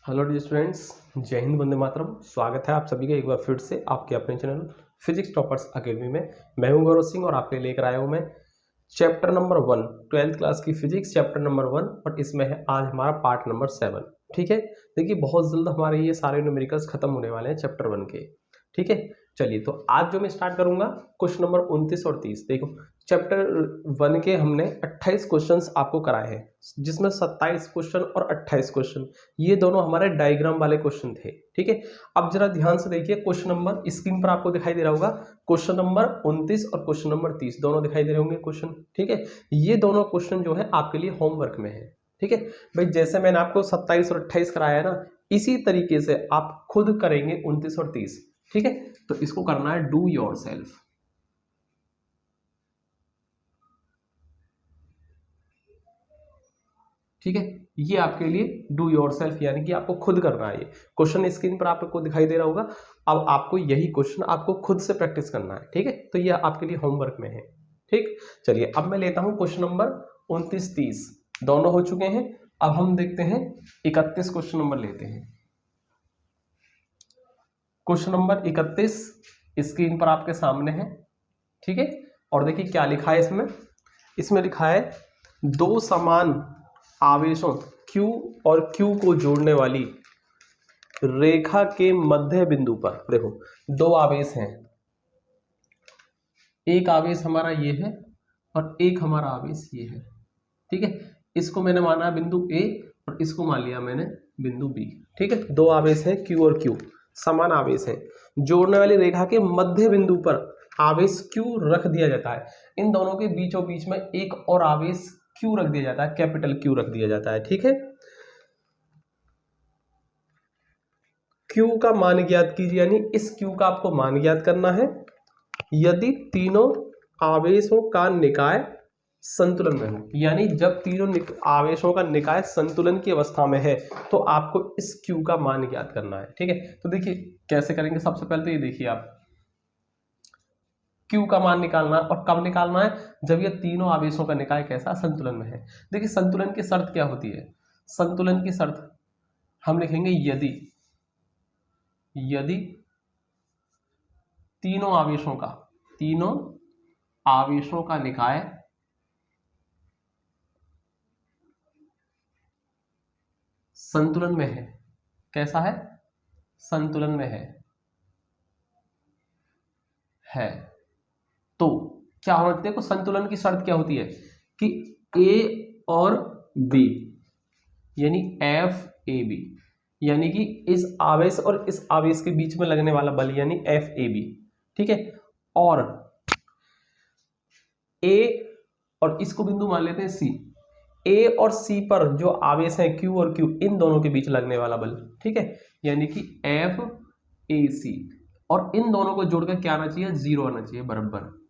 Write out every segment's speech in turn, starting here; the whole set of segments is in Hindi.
हेलो डियर स्टूडेंट्स, जय हिंद, वंदे मातरम। स्वागत है आप सभी का एक बार फिर से आपके अपने चैनल फिजिक्स टॉपर्स अकेडमी में। मैं हूं गौरव सिंह और आपके लेकर आया हूं मैं चैप्टर नंबर 1 12th क्लास की फिजिक्स चैप्टर नंबर 1 और इसमें है आज हमारा पार्ट नंबर 7। ठीक है, देखिए बहुत जल्द हमारे ये सारे न्यूमेरिकल्स खत्म होने वाले हैं चैप्टर 1 के। ठीक है, चलिए तो आज जो मैं स्टार्ट करूंगा क्वेश्चन नंबर 29 और 30। देखो चैप्टर 1 के हमने 28 क्वेश्चंस आपको कराए हैं, जिसमें 27 क्वेश्चन और 28 क्वेश्चन ये दोनों हमारे डायग्राम वाले क्वेश्चन थे। ठीक है, अब जरा ध्यान से देखिए, क्वेश्चन नंबर स्क्रीन पर आपको दिखाई दे रहा होगा, क्वेश्चन नंबर 29 और क्वेश्चन नंबर 30 दोनों दिखाई दे रहे होंगे क्वेश्चन। ठीक है, ये दोनों क्वेश्चन जो है आपके लिए होमवर्क में है। ठीक है भाई, जैसे मैंने आपको 27 और 28 कराया है ना, इसी तरीके से आप खुद करेंगे 29 और 30। ठीक है, तो इसको करना है डू योर सेल्फ। ठीक है, ये आपके लिए डू योर सेल्फ यानी कि आपको खुद करना है। ये क्वेश्चन स्क्रीन पर आपको दिखाई दे रहा होगा। अब आपको यही क्वेश्चन आपको खुद से प्रैक्टिस करना है। ठीक है, तो ये आपके लिए होमवर्क में है। ठीक, चलिए अब मैं लेता हूं क्वेश्चन नंबर 29 30 दोनों हो चुके हैं। अब हम देखते हैं 31 क्वेश्चन नंबर लेते हैं। क्वेश्चन नंबर 31 स्क्रीन पर आपके सामने है। ठीक है, और देखिए क्या लिखा है इसमें। इसमें लिखा है दो समान आवेशों Q और Q को जोड़ने वाली रेखा के मध्य बिंदु पर, देखो दो आवेश हैं, एक आवेश हमारा ये है और एक हमारा आवेश ये है। ठीक है, इसको मैंने माना बिंदु A और इसको मान लिया मैंने बिंदु B। ठीक है, दो आवेश हैं Q और Q, समान आवेश हैं, जोड़ने वाली रेखा के मध्य बिंदु पर आवेश Q रख दिया जाता है। इन दोनों के बीचों बीच में एक और आवेश Q रख दिया जाता है, कैपिटल Q रख दिया जाता है। ठीक है, Q का मान ज्ञात कीजिए, यानी इस Q का आपको मान ज्ञात करना है यदि तीनों आवेशों का निकाय संतुलन में हो। यानी जब तीनों आवेशों का निकाय संतुलन की अवस्था में है तो आपको इस Q का मान ज्ञात करना है। ठीक है, तो देखिए कैसे करेंगे। सबसे पहले तो ये देखिए, आप Q का मान निकालना है और कब निकालना है, जब ये तीनों आवेशों का निकाय कैसा संतुलन में है। देखिए संतुलन की शर्त क्या होती है, संतुलन की शर्त हम लिखेंगे यदि तीनों आवेशों का निकाय संतुलन में है। कैसा है, संतुलन में है तो क्या होना चाहिए। देखो संतुलन की शर्त क्या होती है कि A और B यानी FAB, यानी कि इस आवेश और इस आवेश के बीच में लगने वाला बल यानी FAB। ठीक है, और A और इसको बिंदु मान लेते हैं C, A और C पर जो आवेश है Q और Q, इन दोनों के बीच लगने वाला बल। ठीक है, यानी कि FAC, और इन दोनों को जोड़कर क्या आना चाहिए, 0 आना चाहिए,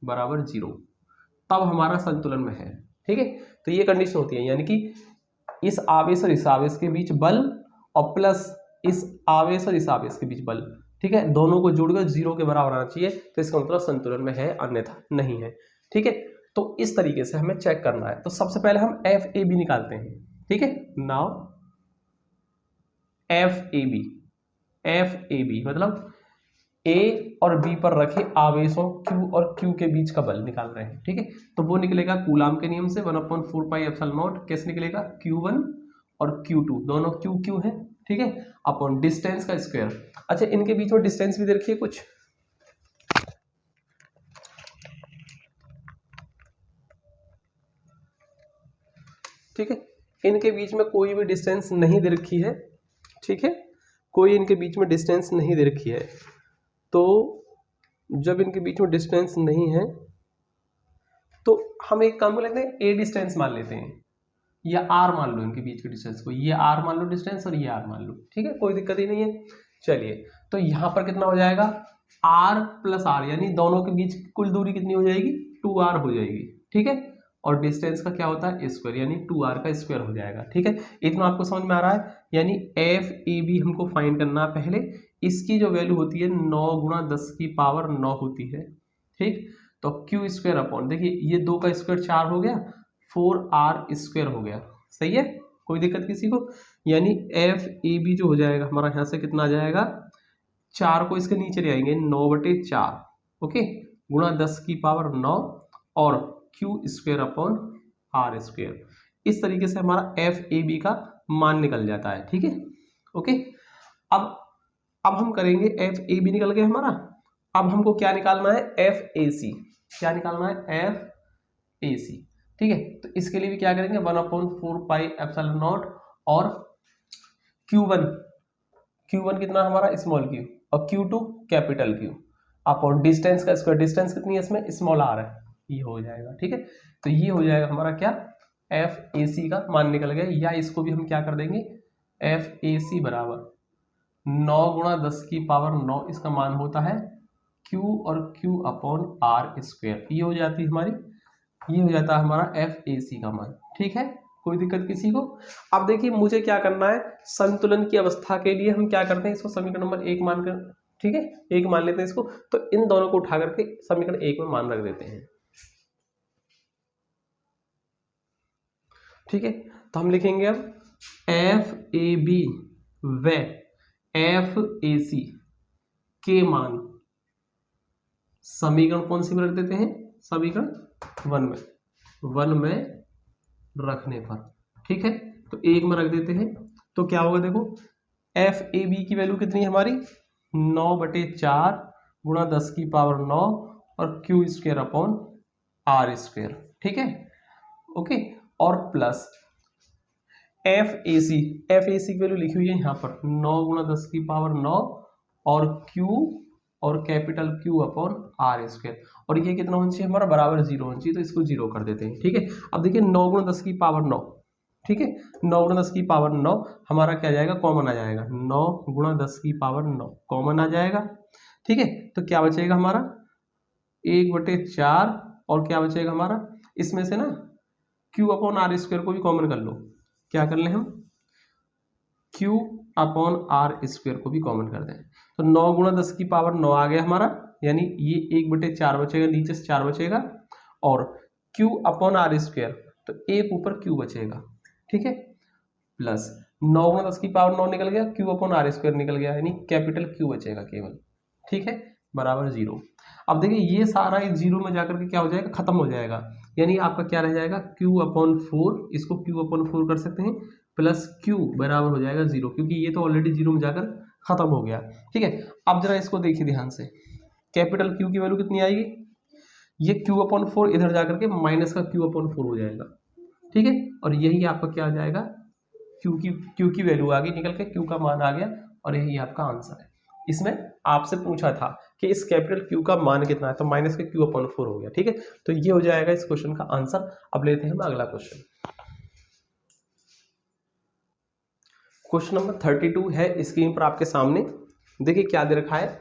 बराबर 0, तब हमारा संतुलन में है। ठीक है, तो ये कंडीशन होती है, यानी कि इस आवेश और इस आवेश के बीच बल और प्लस इस आवेश और इस आवेश के बीच बल। ठीक है, दोनों को जोड़कर 0 के बराबर आना चाहिए, तो इसका मतलब संतुलन में है, अन्यथा नहीं है। ठीक है, तो इस तरीके से हमें चेक करना है। तो सबसे पहले हम FAB निकालते हैं। ठीक है, नाउ FAB मतलब A और B पर रखे आवेशों Q और Q के बीच का बल निकाल रहे हैं। ठीक है, तो वो निकलेगा कूलाम के नियम से 1/4πε0। कैसे निकलेगा, Q1 और Q2 दोनों Q है। ठीक है, अपॉन डिस्टेंस का स्क्वायर। अच्छा, इनके बीच में डिस्टेंस भी दे रखिए कुछ। ठीक है, इनके बीच में कोई भी डिस्टेंस नहीं दे रखी है। ठीक है, कोई इनके बीच में डिस्टेंस नहीं दे रखी है, तो जब इनके बीच में डिस्टेंस नहीं है तो हम एक काम कर लेते हैं, A डिस्टेंस मान लेते हैं, या R मान लो इनके बीच के डिस्टेंस को, ये R मान लो डिस्टेंस और ये R मान लो। ठीक है, कोई दिक्कत ही नहीं है। चलिए, तो यहां पर कितना हो जाएगा, R प्लस R, यानी दोनों के बीच कुल दूरी कितनी हो जाएगी, 2R हो जाएगी। ठीक है, और डिस्टेंस का क्या होता है, स्क्वायर, यानी 2R का स्क्वायर हो जाएगा। ठीक है, इतना आपको समझ में आ रहा है। यानी FAB हमको फाइंड करना है। पहले इसकी जो वैल्यू होती है 9 × 10⁹ होती है। ठीक, तो Q स्क्वायर अपॉन, देखिए ये 2 का स्क्वायर 4 हो गया, 4R स्क्वायर हो गया। सही है, कोई दिक्कत किसी को? यानी एफ ए बी जो हो जाएगा हमारा यहाँ से कितना आ जाएगा, 4 को इसके नीचे ले आएंगे 9/4, ओके, गुणा 10⁻9 और Q square upon R square. इस तरीके से हमारा एफ ए बी का मान निकल जाता है, ठीक है, ओके। अब हम करेंगे, एफ ए बी निकल गया हमारा, अब हमको क्या निकालना है, एफ ए सी। क्या निकालना है, एफ ए सी, ठीक है। तो इसके लिए भी क्या करेंगे, 1/4πε0 और Q1 कितना हमारा, स्मॉल क्यू, और Q2 capital Q upon distance का स्क्वायर। डिस्टेंस कितनी है इसमें, स्मॉल आर है, ये हो जाएगा, ठीक है। तो ये हो जाएगा हमारा क्या, एफ ए सी का मान निकल गया। या इसको भी हम क्या कर देंगे, एफ ए सी बराबर 9 गुणा 10⁻9, इसका मान होता है Q और Q अपॉन आर स्क्वेयर। ये हो जाती है हमारी, ये हो जाता है हमारा एफ ए सी का मान, ठीक है। कोई दिक्कत किसी को? अब देखिए मुझे क्या करना है, संतुलन की अवस्था के लिए हम क्या करते हैं, इसको समीकरण नंबर 1 मानकर, ठीक है, 1 मान लेते हैं इसको। तो इन दोनों को उठा करके समीकरण 1 में मान रख देते हैं, ठीक है। तो हम लिखेंगे अब एफ ए बी व एफ ए सी के मान समीकरण कौन सी में रख देते हैं, समीकरण 1 में रखने पर, ठीक है। तो 1 में रख देते हैं, तो क्या होगा, देखो एफ ए बी की वैल्यू कितनी है हमारी, 9/4 गुणा 10⁻9 और Q square upon R square, ठीक है, ओके। और प्लस एफ ए सी की वैल्यू लिखी हुई है यहाँ पर 9 गुणा 10⁻9 और क्यू और capital Q upon R square. और ये कितना होना चाहिए हमारा, बराबर 0 होना चाहिए, तो इसको 0 कर देते हैं, ठीक है। अब देखिए 9 गुणा 10⁻9, ठीक है, 9 गुणा 10⁻9 हमारा क्या जाएगा, कॉमन आ जाएगा, 9 गुणा 10⁻9 कॉमन आ जाएगा, ठीक है। तो क्या बचेगा हमारा 1/4 और क्या बचेगा हमारा, इसमें से ना क्यू अपॉन आर स्क्वेयर को भी कॉमन कर लो। क्या कर लें हम, क्यू अपॉन आर स्क्वेयर को भी कॉमन कर दें, तो 9 गुणा 10⁻9 आ गया हमारा, यानी ये 1/4 बचेगा, नीचे से 4 बचेगा, और क्यू अपॉन आर स्क्वेयर, तो 1 ऊपर क्यू बचेगा, ठीक है, प्लस 9 गुणा 10⁻9 निकल गया, क्यू अपॉन आर स्क्वेयर निकल गया, यानी कैपिटल क्यू बचेगा केवल, ठीक है, बराबर 0। अब देखिए ये सारा इस 0 में जाकर के क्या हो जाएगा, खत्म हो जाएगा, यानी आपका क्या रह जाएगा, Q/4, इसको Q/4 कर सकते हैं, प्लस Q बराबर हो जाएगा 0, क्योंकि ये तो ऑलरेडी 0 में जाकर खत्म हो गया, ठीक है। अब जरा इसको देखिए ध्यान से, कैपिटल Q की वैल्यू कितनी आएगी, ये Q/4 इधर जाकर के माइनस का Q/4 हो जाएगा, ठीक है। और यही आपका क्या आ जाएगा, Q की वैल्यू आ गई निकल के, Q का मान आ गया, और यही आपका आंसर है। इसमें आपसे पूछा था कि इस कैपिटल Q का मान कितना है, तो माइनस के Q/4 हो गया, ठीक है। तो ये हो जाएगा इस क्वेश्चन का आंसर। अब लेते हैं हम अगला क्वेश्चन, क्वेश्चन नंबर 32 है स्क्रीन पर आपके सामने। देखिए क्या दे रखा है,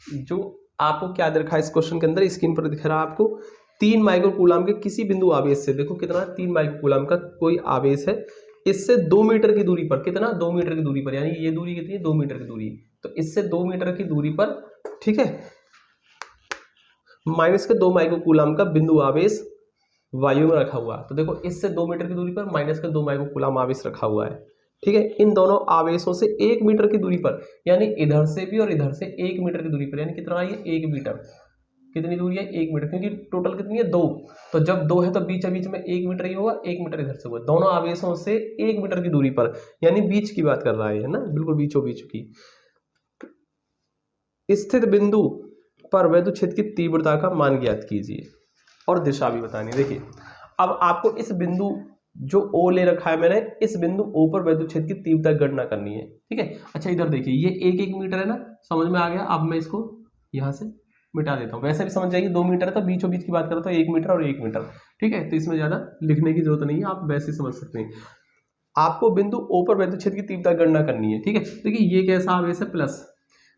जो आपको क्या दे रखा है इस क्वेश्चन के अंदर, स्क्रीन पर दिख रहा है आपको 3 माइक्रोकूलम के किसी बिंदु आवेश से, देखो कितना, 3 माइक्रोकूलम का कोई आवेश है, इससे 2 मीटर की दूरी पर, कितना, 2 मीटर की दूरी पर, यानी ये दूरी कितनी है, 2 मीटर की दूरी, तो इससे 2 मीटर की दूरी पर, ठीक है, माइनस के 2 माइक्रोकूलम का बिंदु आवेश वायु में रखा हुआ है। तो देखो इससे 2 मीटर की दूरी पर माइनस के 2 माइक्रोकूलम आवेश रखा हुआ है, ठीक है। इन दोनों आवेशों से 1 मीटर की दूरी पर, यानी इधर से भी और इधर से 1 मीटर की दूरी पर, यानी कितना है, 1 मीटर, कितनी दूरी है, 1 मीटर, क्योंकि टोटल कितनी है, 2, तो जब 2 है तो बीच बीच में 1 मीटर ही होगा, 1 मीटर इधर से हुआ, दोनों आवेशों से 1 मीटर की दूरी पर, यानी बीच की बात कर रहा है ना, बिल्कुल बीचों बीच की स्थित बिंदु पर वैद्युत क्षेत्र की तीव्रता का मान ज्ञात कीजिए और दिशा भी बतानी। देखिए अब आपको इस बिंदु जो O ले रखा है मैंने, इस बिंदु O पर वैद्युत क्षेत्र की तीव्रता गणना करनी है, ठीक है। अच्छा इधर देखिए ये 1 मीटर है ना, समझ में आ गया। अब मैं इसको यहाँ से मिटा देता हूँ, वैसे भी समझ जाएगी 2 मीटर है, तो बीचों बीच की बात करता हूँ 1 मीटर और 1 मीटर, ठीक है। तो इसमें ज़्यादा लिखने की जरूरत नहीं है, आप वैसे समझ सकते हैं। आपको बिंदु O पर वैद्युत क्षेत्र की तीव्रता गणना करनी है, ठीक है। देखिए ये कैसा आवेश है, प्लस,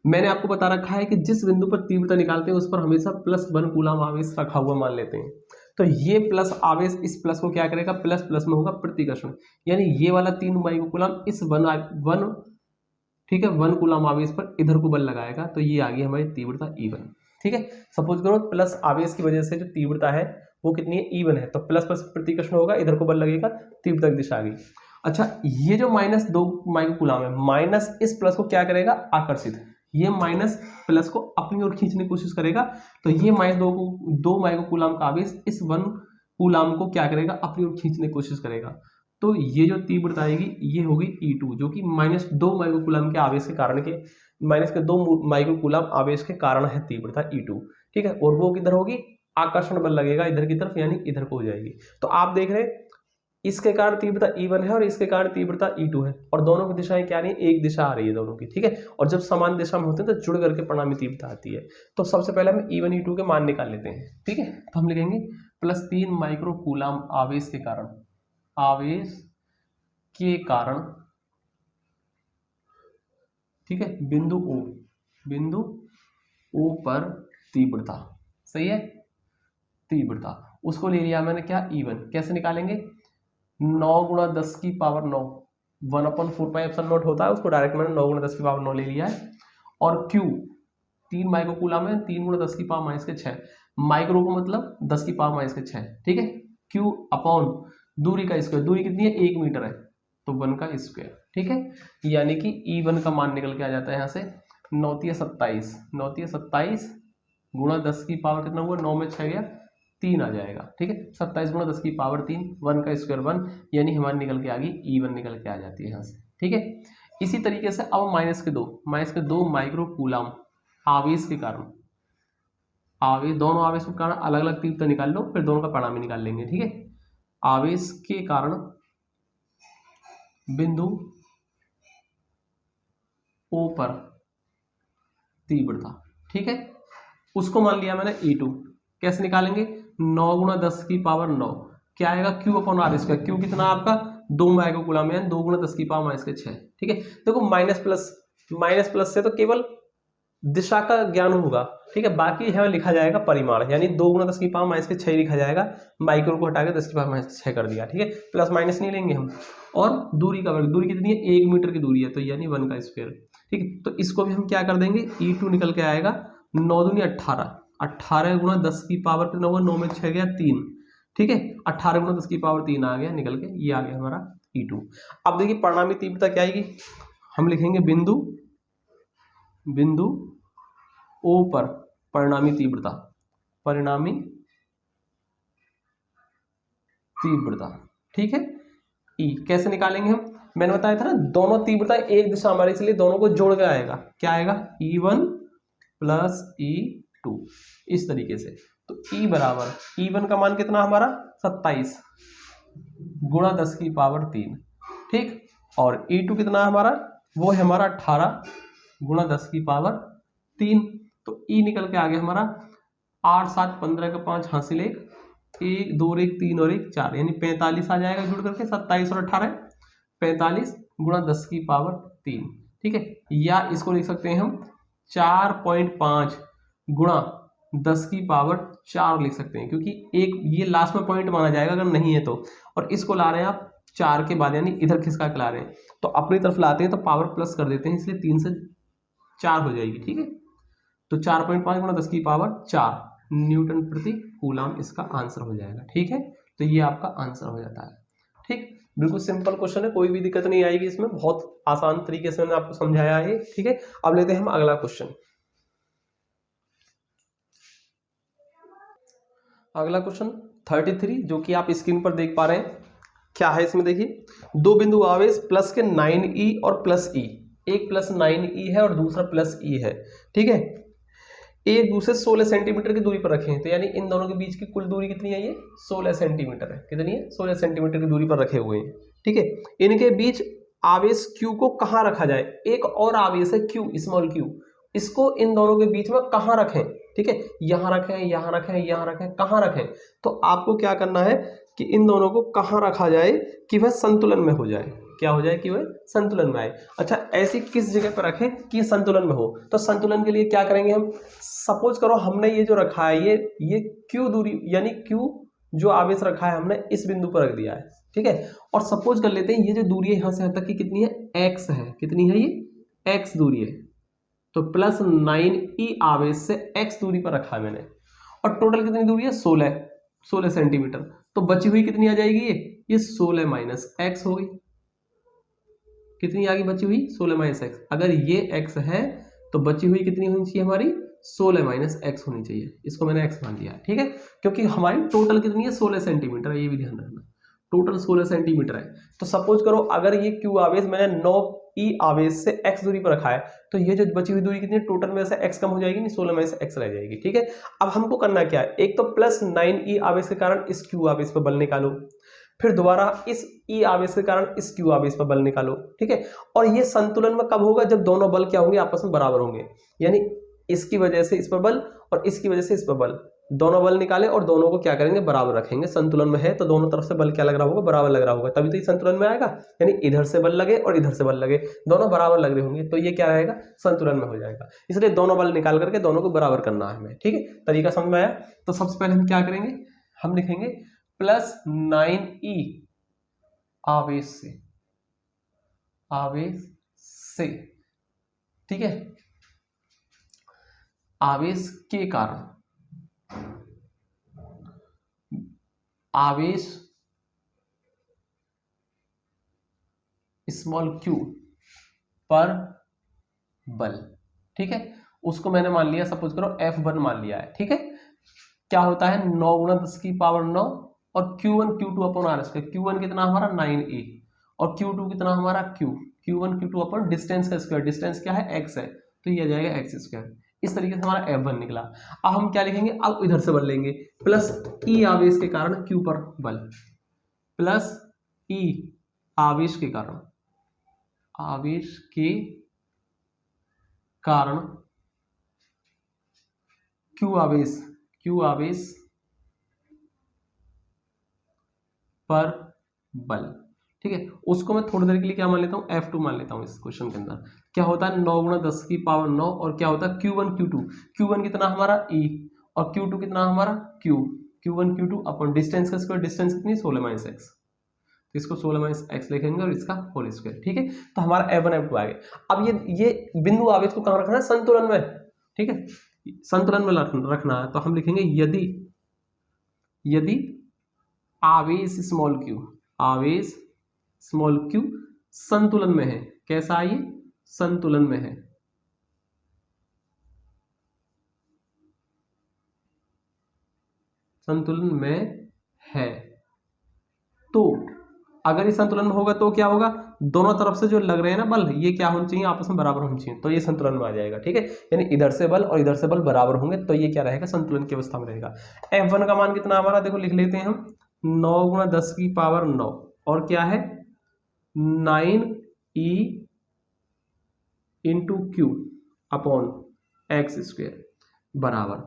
मैंने आपको बता रखा है कि जिस बिंदु पर तीव्रता निकालते हैं उस पर हमेशा +1 कूलम आवेश रखा हुआ मान लेते हैं। तो ये प्लस आवेश इस प्लस को क्या करेगा, प्लस प्लस में होगा प्रतिकर्षण, यानी ये वाला 3 माइक्रोकूलम इस 1 ठीक है 1 कूलम आवेश पर इधर को बल लगाएगा, तो ये आ गई हमारी तीव्रता E1, ठीक है। सपोज करो प्लस आवेश की वजह से जो तीव्रता है वो कितनी है, E1 है, तो प्लस प्लस प्रतिकर्षण होगा, इधर को बल लगेगा, तीव्रता की दिशा आ गई। अच्छा, ये जो -2 माइक्रो कूलम है, माइनस इस प्लस को क्या करेगा, आकर्षित, ये माइनस प्लस को अपनी ओर खींचने की कोशिश करेगा। तो ये -2 माइक्रो कूलम का आवेश इस 1 कूलम को क्या करेगा, अपनी ओर खींचने की कोशिश करेगा। तो ये जो तीव्रता आएगी ये होगी E2, जो कि -2 माइक्रो कूलम के आवेश के कारण के -2 माइक्रो कूलम आवेश के कारण है तीव्रता E2। ठीक है, और वो किधर होगी, आकर्षण बल लगेगा इधर की तरफ, यानी इधर को हो जाएगी। तो आप देख रहे हैं इसके कारण तीव्रता E1 है और इसके कारण तीव्रता E2 है, और दोनों की दिशाएं क्या नहीं, एक दिशा आ रही है दोनों की। ठीक है, और जब समान दिशा में होते हैं तो जुड़ करके परिणामी तीव्रता आती है। तो सबसे पहले हम E1 E2 के मान निकाल लेते हैं। ठीक है, तो हम लिखेंगे +3 माइक्रो कूलम आवेश के कारण, आवेश के कारण, ठीक है, बिंदु O पर तीव्रता, सही है, तीव्रता उसको ले लिया मैंने क्या, E1। कैसे निकालेंगे, 9 × 10 की पावर 9, 1/4πε0 होता है, उसको डायरेक्ट मैंने 9 × 10 की पावर 9 ले लिया है। और Q 3 माइक्रो कूलम है, 3 × 10 की पावर -6, माइक्रो को मतलब 10 की पावर -6। ठीक है, Q अपॉन दूरी का स्क्वायर, दूरी कितनी है, 1 मीटर है, तो 1 का स्क्वायर। ठीक है, यानी कि E1 का मान निकल के आ जाता है यहाँ से 9×27, 9×27 गुणा 10 की पावर कितना हुआ, 9 में 6 गया, 3 आ जाएगा। ठीक है, 27 × 10 की पावर 3, 1 का स्क्वायर 1, यानी हमारी निकल के आ गई E1 निकल के आ जाती है यहाँ से। ठीक है, इसी तरीके से अब -2 माइक्रो कूलम आवेश के कारण, आवेश, दोनों आवेश के कारण अलग अलग तीव्रता निकाल लो, फिर दोनों का परिणाम निकाल लेंगे। ठीक है, आवेश के कारण बिंदु O पर तीव्रता, ठीक है, उसको मान लिया मैंने E2। कैसे निकालेंगे, 9 × 10 की पावर 9, क्या आएगा, Q/R²। Q कितना आपका 2 माइक्रो कूलम है, 2 × 10 की पावर -6। ठीक है, देखो माइनस प्लस से तो केवल दिशा का ज्ञान होगा। ठीक है, बाकी यहाँ लिखा जाएगा परिमाण, यानी 2 × 10 की पावर -6 लिखा जाएगा, माइक्रो को हटा के 10 की पावर -6 कर दिया। ठीक है, प्लस माइनस नहीं लेंगे हम। और दूरी का वर्ग, दूरी कितनी है, 1 मीटर की दूरी है, तो यानी 1 का स्क्वायर। ठीक है, तो इसको भी हम क्या कर देंगे, E2 निकल के आएगा 9 दूनी 18, 18 × 10 की पावर कितना हुआ, 9 में 6 गया 3। ठीक है, 18 × 10 की पावर 3 आ गया निकल के, ये आ गया हमारा E2। अब देखिए परिणामी तीव्रता क्या आएगी, हम लिखेंगे बिंदु O पर परिणामी तीव्रता, ठीक है। E कैसे निकालेंगे हम, मैंने बताया था ना, दोनों तीव्रता एक दिशा हमारी, इसलिए दोनों को जोड़ के आएगा, क्या आएगा, E1 + E2, इस तरीके से। तो E बराबर, E1 का मान कितना हमारा 27 × 10 की पावर 3। ठीक, और E2 कितना हमारा, वो है हमारा 18 × 10 की पावर 3। तो E निकल के आ गया हमारा 8 7 15 का 5 हासिल 1, 1 2 1 3 और 1 4, यानी 45 आ जाएगा जुड़ करके, 27 और 18 45 × 10 की पावर 3। ठीक है, या इसको लिख सकते हैं हम 4.5 × 10 की पावर 4 लिख सकते हैं, क्योंकि एक ये लास्ट में पॉइंट माना जाएगा अगर नहीं है तो, और इसको ला रहे हैं आप 4 के बाद, यानी इधर खिसका के ला रहे हैं, तो अपनी तरफ लाते हैं तो पावर प्लस कर देते हैं, इसलिए 3 से 4 हो जाएगी। ठीक है, तो 4.5 × 10 की पावर 4 न्यूटन प्रति कूलम इसका आंसर हो जाएगा। ठीक है, तो ये आपका आंसर हो जाता है। ठीक, बिल्कुल सिंपल क्वेश्चन है, कोई भी दिक्कत नहीं आएगी इसमें, बहुत आसान तरीके से मैंने आपको समझाया है। ठीक है, अब लेते हैं हम अगला क्वेश्चन। अगला क्वेश्चन 33, जो कि आप स्क्रीन पर देख पा रहे हैं। क्या है इसमें, देखिए, दो बिंदु आवेश प्लस के 9E और +E, एक +9E है और दूसरा +E है। ठीक है, एक दूसरे 16 सेंटीमीटर की दूरी पर रखे हैं, तो यानी इन दोनों के बीच की कुल दूरी कितनी है, ये 16 सेंटीमीटर है। कितनी है, 16 सेंटीमीटर की दूरी पर रखे हुए हैं। ठीक है, इनके बीच आवेश Q को कहाँ रखा जाए, एक और आवेश है Q, स्मॉल q, इसको इन दोनों के बीच में कहाँ रखें। ठीक है, यहाँ रखें, यहाँ रखें, यहाँ रखें, कहाँ रखें, तो आपको क्या करना है कि इन दोनों को कहाँ रखा जाए कि वह संतुलन में हो जाए, क्या हो जाए कि वह संतुलन में आए। अच्छा, ऐसी किस जगह पर रखें कि संतुलन में हो, तो संतुलन के लिए क्या करेंगे हम, सपोज करो हमने ये जो रखा है, ये Q दूरी, यानी Q जो आवेश रखा है हमने इस बिंदु पर रख दिया है। ठीक है, और सपोज कर लेते हैं ये जो दूरी है यहाँ से यहाँ तक की कितनी है, x है, कितनी है ये x दूरी है, तो +9E आवेश से x दूरी पर रखा है मैंने, और टोटल कितनी दूरी है 16 सेंटीमीटर, तो बची हुई कितनी आ जाएगी, ये 16 - x हो गई। कितनी आगे बची हुई 16 माइनस एक्स। अगर ये x है तो बची हुई कितनी होनी चाहिए हमारी 16 माइनस एक्स होनी चाहिए। इसको मैंने x मान लिया है, ठीक है, क्योंकि हमारी टोटल कितनी है 16 सेंटीमीटर है, ये भी ध्यान रखना, टोटल 16 सेंटीमीटर है। तो सपोज करो अगर ये q आवेश मैंने 9e आवेश से x दूरी पर रखा है, तो ये जो बची हुई दूरी कितनी टोटल में से x कम हो जाएगी, नहीं 16 में से x रह जाएगी, ठीक है। अब हमको करना क्या है, एक तो प्लस 9e आवेश के कारण इस q आवेश पर बल निकालो, फिर दोबारा इस E आवेश के कारण इस Q आवेश पर बल निकालो, ठीक है। और ये संतुलन में कब होगा, जब दोनों बल क्या होंगे, आपस में बराबर होंगे, यानी इसकी वजह से इस पर बल और इसकी वजह से इस पर बल, दोनों बल निकाले और दोनों को क्या करेंगे, बराबर रखेंगे। संतुलन में है तो दोनों तरफ से बल क्या लग रहा होगा, बराबर लग रहा होगा, तभी तो ये संतुलन में आएगा। यानी इधर से बल लगे और इधर से बल लगे, दोनों बराबर लग रहे होंगे, तो ये क्या रहेगा, संतुलन में हो जाएगा। इसलिए दोनों बल निकाल करके दोनों को बराबर करना है हमें, ठीक है। तरीका समझ में आया। तो सबसे पहले हम क्या करेंगे, हम लिखेंगे प्लस 9e आवेश से, ठीक है, आवेश के कारण, आवेश स्मॉल q पर बल, ठीक है, उसको मैंने मान लिया, सपोज करो F1 मान लिया है, ठीक है। क्या होता है 9 गुणा 10 की पावर 9 और Q1 Q2 upon are square. Q1 कितना हमारा 9e और Q2 कितना हमारा Q1 Q2 अपॉन डिस्टेंस का स्क्वायर, डिस्टेंस क्या है x है, तो ये आ जाएगा x स्क्वायर। इस तरीके से हमारा F1 निकला। अब हम क्या लिखेंगे, अब इधर से बल लेंगे, प्लस E आवेश के कारण Q पर बल, प्लस E आवेश के कारण, आवेश के कारण Q आवेश पर बल, ठीक है। उसको मैं थोड़ी देर के लिए क्या मान लेता हूँ, F2 मान लेता हूँ। इस क्वेश्चन के अंदर क्या होता है 9 गुणा 10 की पावर 9 और क्या होता है Q1 Q2, Q1 कितना हमारा E और Q2 कितना हमारा Q1 Q2 अपन डिस्टेंस का स्क्वायर, डिस्टेंस कितनी 16 माइनस एक्स, तो इसको 16 माइनस एक्स लिखेंगे और इसका होल स्क्वायर, ठीक है। तो हमारा F1 F2 आ गया। अब ये बिंदु आवेश को कहाँ रखना है, संतुलन में, ठीक है, संतुलन में रखना है। तो हम लिखेंगे यदि आवेश स्मॉल q संतुलन में है, कैसा है ये, संतुलन में है, संतुलन में है, तो अगर ये संतुलन में होगा तो क्या होगा, दोनों तरफ से जो लग रहे हैं ना बल, ये क्या होने चाहिए, आपस में बराबर होने चाहिए, तो ये संतुलन में आ जाएगा, ठीक है। यानी इधर से बल और इधर से बल बराबर होंगे, तो ये क्या रहेगा, संतुलन की अवस्था में रहेगा। F1 का मान कितना हमारा, देखो लिख लेते हैं हम, 9 गुणा 10 की पावर 9 और क्या है 9e into Q upon x square बराबर,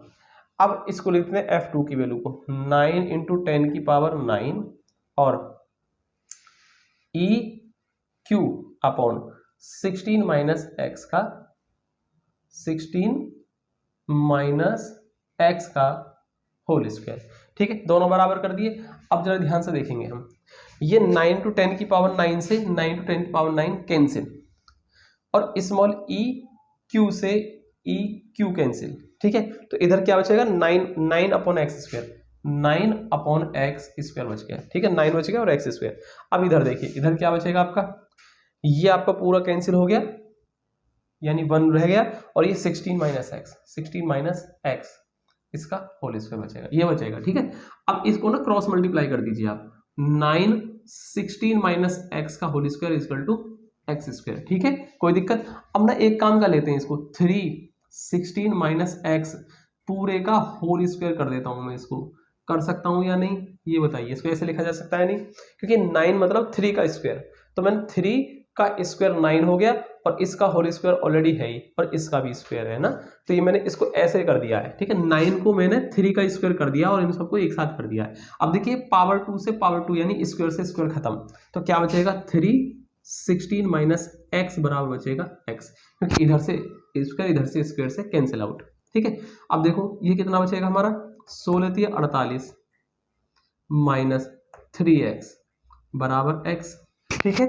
अब इसको लिखते हैं F2 की वैल्यू को, 9 इंटू 10 की पावर 9 और e q upon 16 minus X का 16 माइनस एक्स का होल स्क्वायर, ठीक है, दोनों बराबर कर दिए। अब जरा ध्यान से देखेंगे हम, ये 9 टू 10 की पावर 9 से 9 टू 10 की पावर 9 कैंसिल, और स्मॉल e q से e q कैंसिल, ठीक है। तो इधर क्या बचेगा 9 upon x square, 9 upon x square बच गया, ठीक है, 9 बच गया और एक्स स्क्वायर। अब इधर देखिए, इधर क्या बचेगा आपका, ये आपका पूरा कैंसिल हो गया, यानी 1 रह गया, और ये 16 माइनस एक्स इसका होल स्क्वायर बचेगा, ये बचेगा, ठीक है। अब इसको ना क्रॉस मल्टीप्लाई कर दीजिए आप, 9 16 माइनस एक्स का whole square equal to X square, ठीक है, कोई दिक्कत। अब ना एक काम कर लेते हैं, इसको 3 16 माइनस एक्स पूरे का होल स्क्वायर कर देता हूं मैं, इसको कर सकता हूं या नहीं ये बताइए, इसको ऐसे लिखा जा सकता है नहीं, क्योंकि 9 मतलब 3 का स्क्वायर, तो मैंने 3 का स्क्वायर 9 हो गया और इसका होल स्क्वायर ऑलरेडी है ही, और इसका भी स्क्वायर है ना, तो ये मैंने इसको ऐसे कर दिया है, ठीक है, 9 को मैंने 3 का स्क्वायर कर दिया और इन सबको एक साथ कर दिया है। अब देखिए पावर 2 से पावर 2 यानी स्क्वायर से स्क्वायर खत्म, तो क्या बचेगा 3 16 माइनस एक्स बराबर बचेगा एक्स, क्योंकि इधर से स्क्वायर इधर से स्क्वायर से कैंसिल आउट, ठीक है। अब देखो ये कितना बचेगा हमारा 16 48 माइनस 3x बराबर x, ठीक है,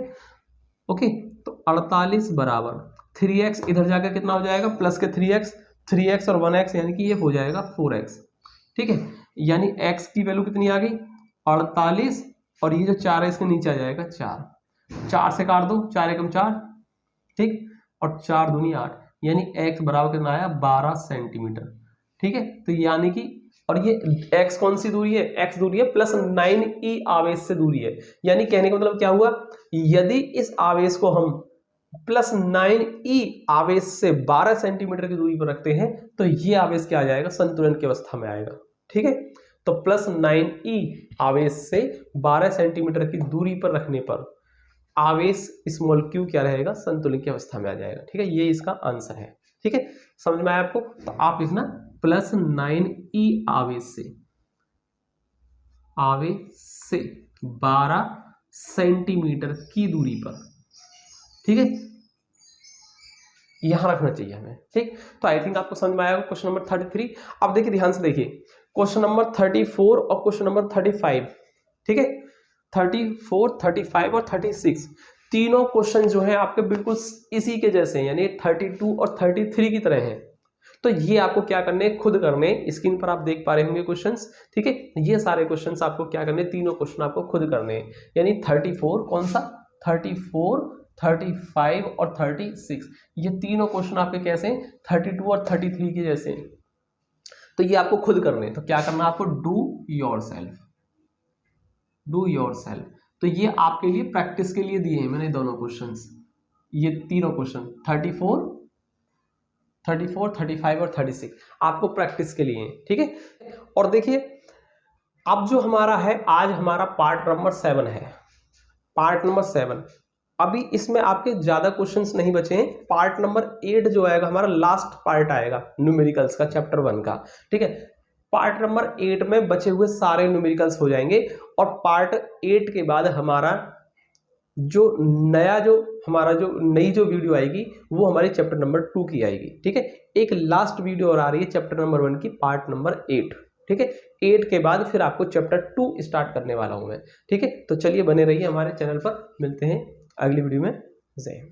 ओके। तो 48 बराबर 3x, इधर जाकर कितना हो जाएगा प्लस के 3x और 1x, यानी कि ये हो जाएगा 4x, ठीक है। यानी x की वैल्यू कितनी आ गई 48, और ये जो 4 है इसके नीचे आ जाएगा 4, 4 से काट दो, 4 एकम 4, ठीक, और 4 दूनी 8, यानी x बराबर कितना आया 12 सेंटीमीटर। ठीक है, तो यानी कि, और ये x कौन सी दूरी है, x दूरी है प्लस 9e आवेश से दूरी है। यानी कहने का मतलब क्या हुआ, यदि इस आवेश को हम प्लस 9e आवेश से 12 सेंटीमीटर की दूरी पर रखते हैं तो ये आवेश क्या आ जाएगा, संतुलन की अवस्था में आएगा। ठीक है, तो प्लस 9e आवेश से 12 सेंटीमीटर की दूरी पर रखने पर आवेश स्मॉल q क्या रहेगा, संतुलन की अवस्था में आ जाएगा। ठीक है, ये इसका आंसर है। ठीक है, समझ में आया आपको? तो आप लिखना प्लस 9e आवेश से 12 सेंटीमीटर की दूरी पर। ठीक है, यहां रखना चाहिए हमें। ठीक, तो आई थिंक आपको समझ में आया क्वेश्चन नंबर 33। अब देखिए, ध्यान से देखिए, क्वेश्चन नंबर 34 और क्वेश्चन नंबर 35। ठीक है, 34, 35 और 36 तीनों क्वेश्चन जो है आपके बिल्कुल इसी के जैसे हैं, यानी 32 और 33 की तरह हैं। तो ये आपको क्या करने, खुद करने। स्क्रीन पर आप देख पा रहे होंगे क्वेश्चंस। ठीक है, ये सारे क्वेश्चंस आपको क्या करने, तीनों क्वेश्चन आपको खुद करने हैं। यानी 34 कौन सा, 34, 35 और 36, ये तीनों क्वेश्चन आपके कैसे हैं, 32 और 33 के जैसे हैं। तो ये आपको खुद करने हैं। तो क्या करना आपको, डू योरसेल्फ, डू योरसेल्फ। तो ये आपके लिए प्रैक्टिस के लिए दिए हैं मैंने दोनों क्वेश्चंस, ये तीनों क्वेश्चन 34, 35 और 36 आपको प्रैक्टिस के लिए हैं। ठीक है, और देखिए अब जो हमारा है, आज हमारा पार्ट नंबर 7 है, पार्ट नंबर 7। अभी इसमें आपके ज्यादा क्वेश्चंस नहीं बचे हैं। पार्ट नंबर 8 जो आएगा हमारा, लास्ट पार्ट आएगा न्यूमेरिकल्स का, चैप्टर 1 का। ठीक है, पार्ट नंबर 8 में बचे हुए सारे न्यूमेरिकल्स हो जाएंगे, और पार्ट 8 के बाद हमारा जो नई जो वीडियो आएगी वो हमारी चैप्टर नंबर 2 की आएगी। ठीक है, एक लास्ट वीडियो और आ रही है चैप्टर नंबर 1 की, पार्ट नंबर 8। ठीक है, 8 के बाद फिर आपको चैप्टर 2 स्टार्ट करने वाला हूं मैं। ठीक है, तो चलिए बने रहिए हमारे चैनल पर, मिलते हैं अगली वीडियो में। जय हिंद।